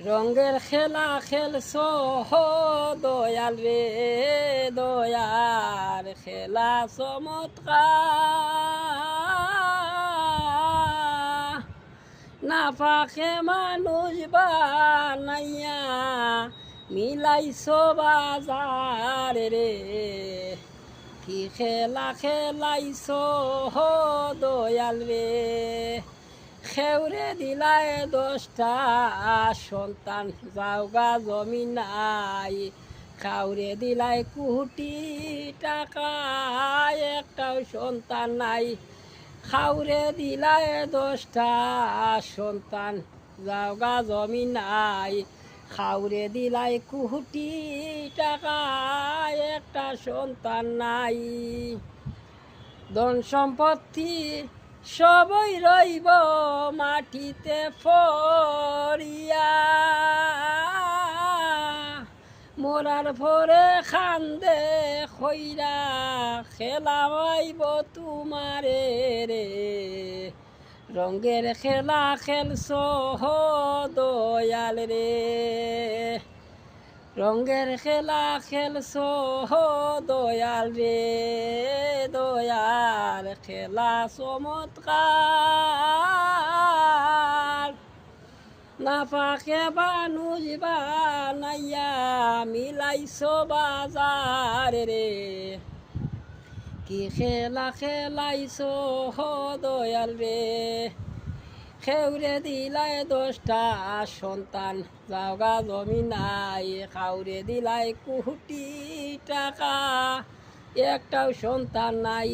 রঙের খেলা খেলছো হো দয়াল রে দয়ার খেলা চমৎকার না পাখে মানুষ বানাইয়া মিলাইছো বাজার রে কি খেলা খেলাইছো হো দয়াল রে খেউরে দিলায় 10টা সন্তান যাওগা জমি নাই খাউরে দিলায় কোটি টাকা একটাও সন্তান নাই খাউরে দিলায় 10টা সন্তান যাওগা জমি নাই খাউরে দিলায় কোটি টাকা একটা সন্তান নাই ধন সম্পত্তি সবই রইব মাটিতে ফরিয়া মোরার ভরে খান্দে খইরা খেলাইব তোমারে রে রঙের খেলা খেলছো হো দয়াল রে রঙের খেলা খেলছো হো দয়াল রে দয়াল খেলা চমৎকার না পাকে মানুষ বানাইয়া মিলাইছো বাজার রে কি খেলা খেলাইছো হো দয়াল রে খেউরে দিলায় 10টা সন্তান যাওগা জমি নাই খাউরে দিলায় কোটি টাকা একটাও সন্তান নাই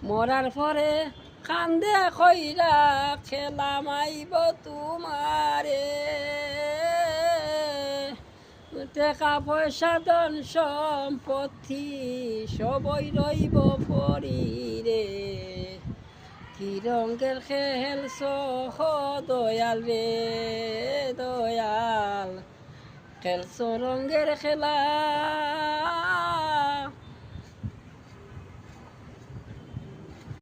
মরার পরে কান্দে খইরা খেলামাইব তোমারে টাকা পয়সা ধন সম্পত্তি সবই রইব ফরিরে কি রঙের খেলছো হো দয়াল রে দয়াল খেলছো রঙের খেলা